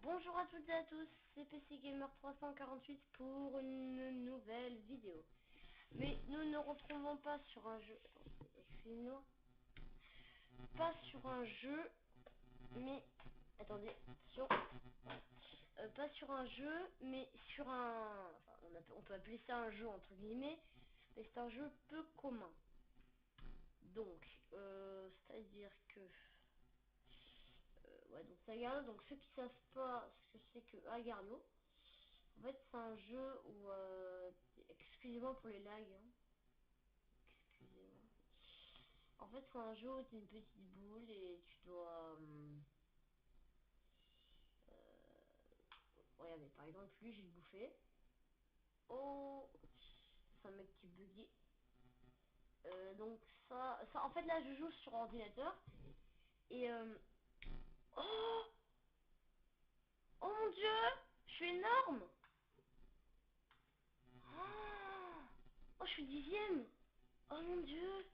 Bonjour à toutes et à tous, c'est PC Gamer 348 pour une nouvelle vidéo. Mais nous ne retrouvons pas sur un jeu. Excusez-moi. Pas sur un jeu, mais attendez, attention. Pas sur un jeu, mais sur un. Enfin, on peut appeler ça un jeu entre guillemets, mais c'est un jeu peu commun. Donc, c'est-à-dire que. Ouais, donc c'est Agario. Donc ceux qui savent pas ce que c'est que Agario. En fait, c'est un jeu où, excusez-moi pour les lags, hein. Excusez-moi. En fait, c'est un jeu où t'es une petite boule et tu dois... regardez, par exemple, lui, j'ai bouffé. Oh, c'est un mec qui est bugué. Donc ça, en fait, là, je joue sur ordinateur. Et, oh, oh mon Dieu, je suis énorme. Oh, je suis 10e. Oh mon Dieu.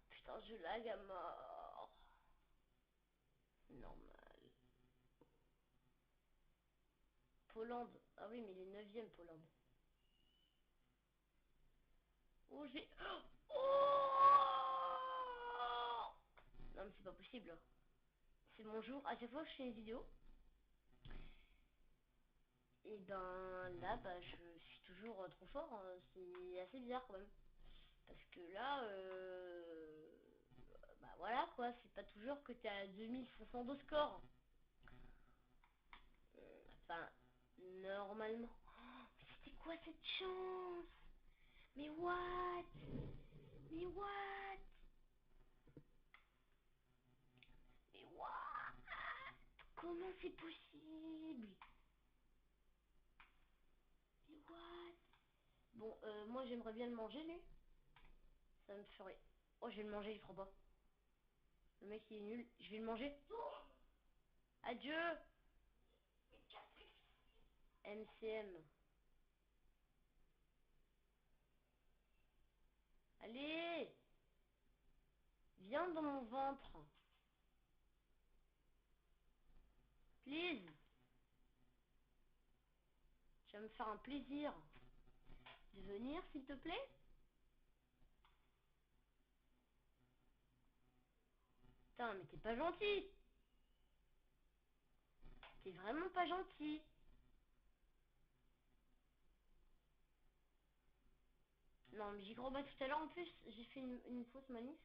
Putain, je lag à mort. Normal. Pologne. Ah oui, mais il est 9e, Pologne. Oh, j'ai... Oh non, mais c'est pas possible. C'est mon jour. À chaque fois que je fais une vidéo, et ben là, bah, je suis toujours trop fort. Hein. C'est assez bizarre quand même. Parce que là, bah voilà quoi, c'est pas toujours que t'es à 2500 de score. Enfin, normalement. Oh, mais c'était quoi cette chance? Mais what? Mais what? Mais what? Comment c'est possible? Mais what? Bon, moi j'aimerais bien le manger, lui. Ça me ferait... Oh, je vais le manger, il fera pas. Le mec il est nul. Je vais le manger. Adieu. MCM. Allez. Viens dans mon ventre. Please. Tu vas me faire un plaisir de venir, s'il te plaît. Putain, mais t'es pas gentil. T'es vraiment pas gentil. Non, mais j'y crois pas tout à l'heure. En plus, j'ai fait une fausse manif.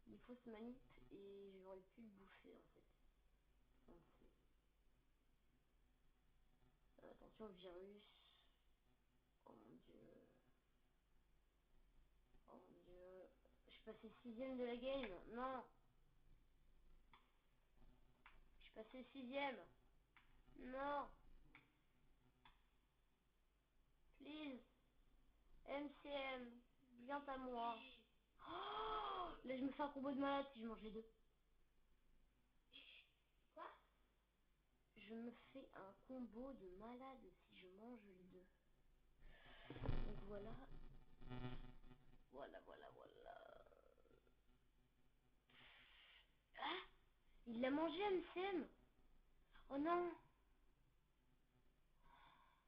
Une fausse manip et j'aurais pu le bouffer en fait. Attention au virus. Oh mon dieu. Oh mon dieu. Je suis passé 6e de la game. Non. Je suis passé 6e. Non. Please. MCM. Viens à moi. Oh, là je me fais un combo de malade si je mange les deux. Quoi? Je me fais un combo de malade si je mange les deux. Donc voilà. Voilà, voilà, voilà. Ah, il l'a mangé, MCM. Oh non.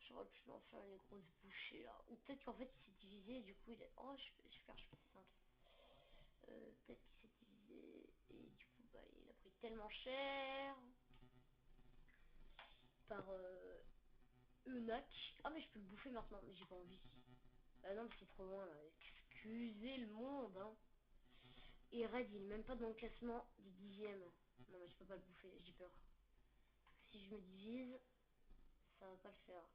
J'aurais pu m'en faire une grosse bouchée là. Ou peut-être qu'en fait il s'est divisé et du coup il est... Oh, je fais 5. Peut-être qu'il s'est divisé et du coup bah il a pris tellement cher par Eunac. Ah mais je peux le bouffer maintenant, mais j'ai pas envie. Bah non, mais c'est trop loin là. Excusez le monde, hein. Et Red il est même pas dans le classement du 10e. Non mais je peux pas le bouffer, j'ai peur. Si je me divise, ça va pas le faire.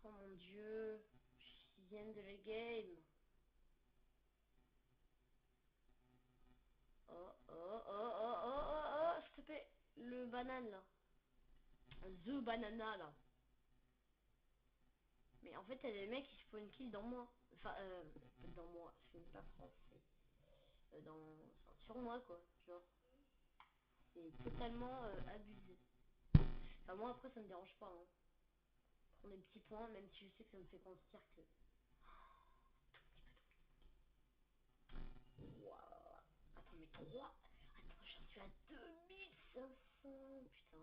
Oh mon dieu, je suis 6e de la game. Oh, oh, oh, oh, oh, oh, oh, s'il te plaît. Le banane, là. The banana, là. Mais en fait, il y a des mecs qui se font une kill dans moi. Enfin, dans moi. Je suis pas français. Enfin, sur moi, quoi. Genre. C'est totalement abusé. Enfin, moi, après, ça me dérange pas, hein. Prendre des petits points, même si je sais que ça me fait sentir que... Waouh. Attends, mais 3. Attends, suis à 2500. Putain.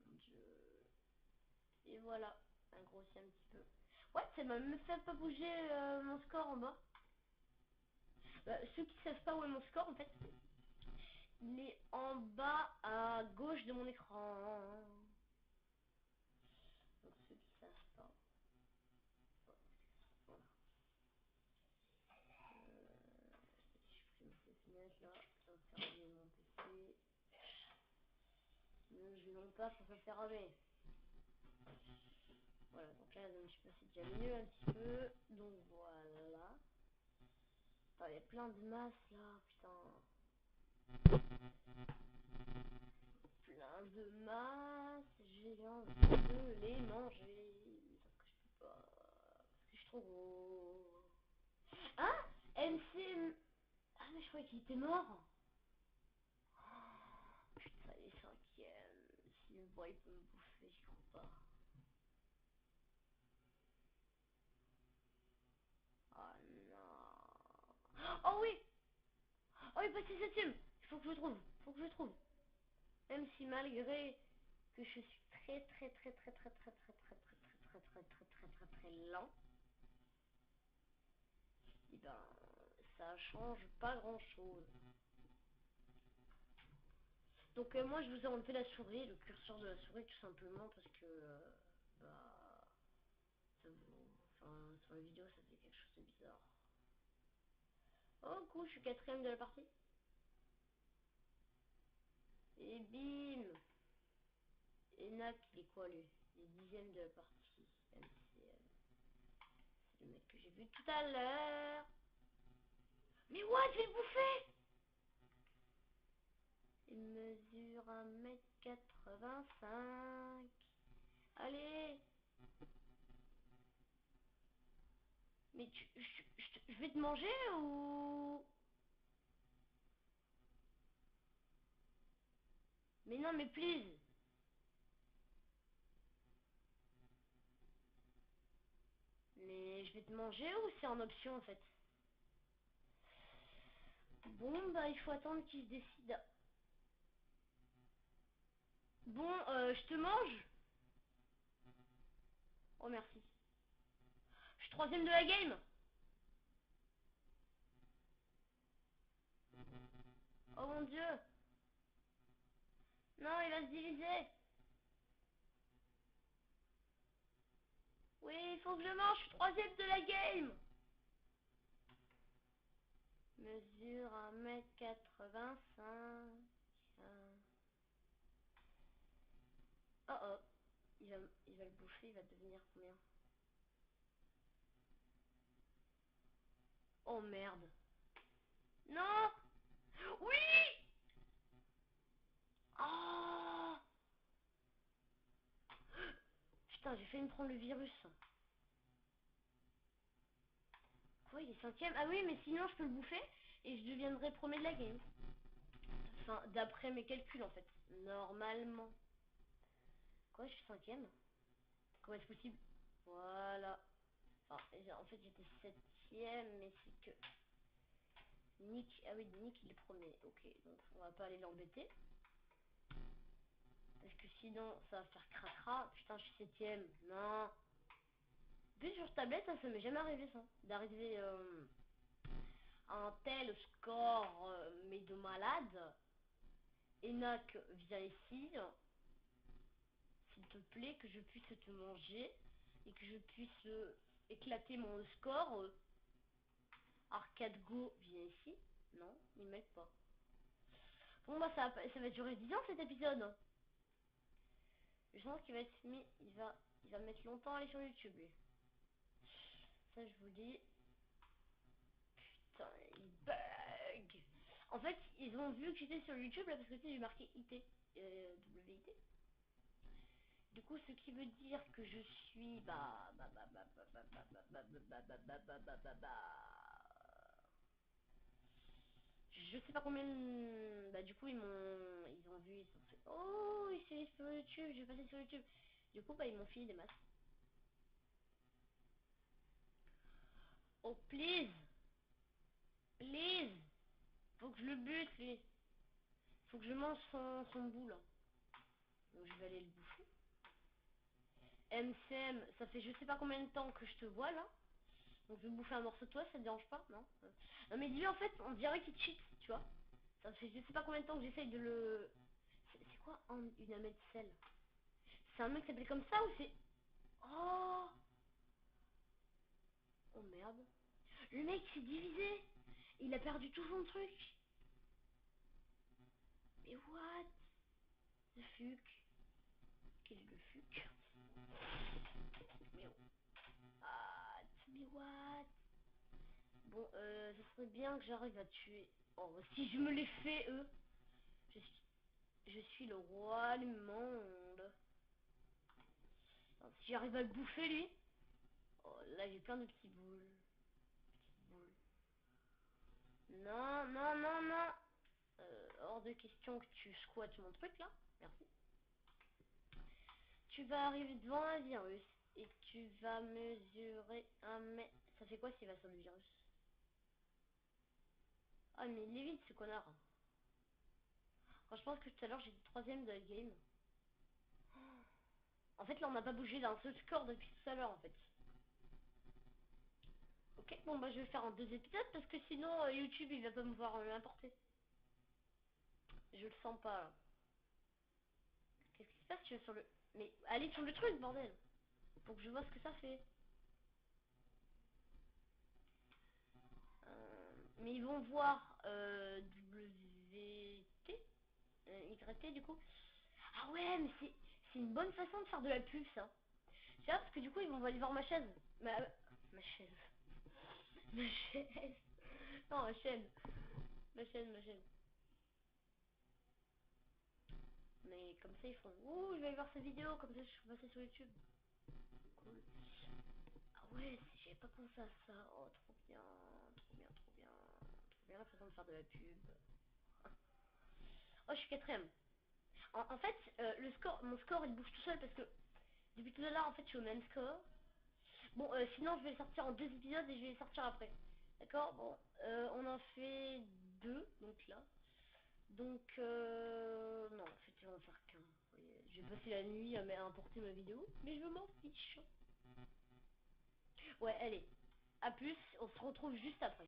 Mon Dieu. Et voilà. Un grossi un petit peu. Ouais, ça m'a même fait pas bouger mon score en bas. Ceux qui savent pas où est mon score en fait, il est en bas à gauche de mon écran. Donc ceux qui savent pas. Voilà. Je supprime ces fenêtres là, ça va faire ramer mon PC. Ne jouons pas, ça va faire ramer. Voilà, donc là, je sais pas si c'est déjà mieux un petit peu. Donc voilà. Attends, il y a plein de masses là, putain. Plein de masses, j'ai envie de les manger. Sauf que je peux pas. Parce que je suis trop gros. Hein? MC. Ah, mais je croyais qu'il était mort. Oh, putain, il est cinquième. S'il me voit, il peut me bouffer, j'y crois pas. Oh non. Oh oui! Oh, il passe septième. Il faut que je le trouve. Faut que je le trouve. Même si malgré que je suis très lent, et ben ça change pas grand chose. Donc moi je vous ai enlevé la souris, le curseur de la souris tout simplement parce que bah ça vous, enfin sur la vidéo ça fait quelque chose de bizarre. Oh cool, je suis quatrième de la partie. Et bim. Et Nak il est quoi lui? Il est dixième de la partie. MCL. C'est le mec que j'ai vu tout à l'heure. Mais what, je vais le bouffer. Il mesure 1m85. Allez. Mais je vais te manger ou... Mais non, mais please. Mais je vais te manger ou c'est en option en fait? Bon, bah il faut attendre qu'il se décide. Bon, je te mange. Oh merci. Je suis troisième de la game. Oh mon dieu. Non, il va se diviser. Oui, il faut que je mange. Je suis troisième de la game. Mesure 1m85. Oh oh. Il va le bouffer. Il va devenir combien? Oh merde. Non. Oui. Oh. Putain, j'ai failli me prendre le virus. Quoi, il est cinquième? Ah oui, mais sinon je peux le bouffer et je deviendrai premier de la game. Enfin, d'après mes calculs en fait. Normalement. Quoi, je suis cinquième? Comment est-ce possible? Voilà. Enfin, en fait j'étais septième, mais c'est que... Nick, ah oui, Nick il est premier. Ok, donc on va pas aller l'embêter. Parce que sinon ça va faire cracra. Putain, je suis septième. Non. Puis sur tablette, ça m'est jamais arrivé ça. D'arriver à un tel score, mais de malade. Enak, viens ici. S'il te plaît, que je puisse te manger. Et que je puisse éclater mon score. Arcade Go, viens ici. Non, il m'aide pas. Bon bah ça va durer 10 ans cet épisode. Je pense qu'il va être mis. Il va mettre longtemps à aller sur YouTube lui. Ça je vous dis. Putain, il bug. En fait, ils ont vu que j'étais sur YouTube là parce que tu sais, j'ai marqué IT. WIT. Du coup, ce qui veut dire que je suis je sais pas combien du coup ils ont vu, ils ont fait oh il s'est sur YouTube, je vais passer sur YouTube. Du coup ils m'ont filé des masses. Oh please. Please. Faut que je le bute lui. Faut que je mange son bout là. Donc je vais aller le bouffer. MCM, ça fait je sais pas combien de temps que je te vois là. Donc je vais bouffer un morceau de toi, ça te dérange pas, non? Non mais lui en fait, on dirait qu'il cheat, tu vois. Ça fait je sais pas combien de temps que j'essaye de le... C'est quoi une amie de sel? C'est un mec qui s'appelle comme ça ou c'est... Oh. Oh merde. Le mec s'est divisé. Il a perdu tout son truc. Mais what? Le fuck. Quel est le fuck? Mais mais what? Bon, ça serait bien que j'arrive à tuer. Oh, si je me les fais, eux. Je suis le roi du monde. Alors, si j'arrive à le bouffer, lui. Oh, là, j'ai plein de petits boules. Petites boules. Non, non, non, non. Hors de question que tu squattes mon truc, là. Merci. Tu vas arriver devant un virus. Et tu vas mesurer un mètre. Ça fait quoi s'il va sur le virus? Ah, mais il est vite, ce connard. Quand je pense que tout à l'heure, j'étais troisième de la game. En fait, là, on n'a pas bougé d'un seul score depuis tout à l'heure, en fait. Ok, bon, bah, je vais faire en 2 épisodes parce que sinon, YouTube, il va pas me voir l'importer. Je le sens pas, là. Qu'est-ce qui se passe? Tu veux sur le... Mais allez sur le truc, bordel. Pour que je vois ce que ça fait. Mais ils vont voir WT, YT, du coup. Ah ouais, mais c'est une bonne façon de faire de la pub, ça. Tu vois, parce que du coup, ils vont aller voir ma chaise. Ma chaise. Ma chaise. Non, ma chaîne. Ma chaîne, ma chaîne. Mais comme ça, ils font... Ouh, je vais aller voir cette vidéo, comme ça, je suis passé sur YouTube. Cool. Ah ouais, j'avais pas pensé à ça. Oh, trop bien, trop bien, trop bien. Trop bien la façon de faire de la pub. Oh, je suis quatrième. En fait, le score, mon score, il bouge tout seul parce que depuis tout à l'heure, en fait, je suis au même score. Bon, sinon, je vais sortir en 2 épisodes et je vais les sortir après. D'accord. Bon, on en fait 2, donc là. Donc, non, en fait, on va en faire qu'un. Je vais passer la nuit à importer ma vidéo, mais je m'en fiche. Ouais, allez. A plus, on se retrouve juste après.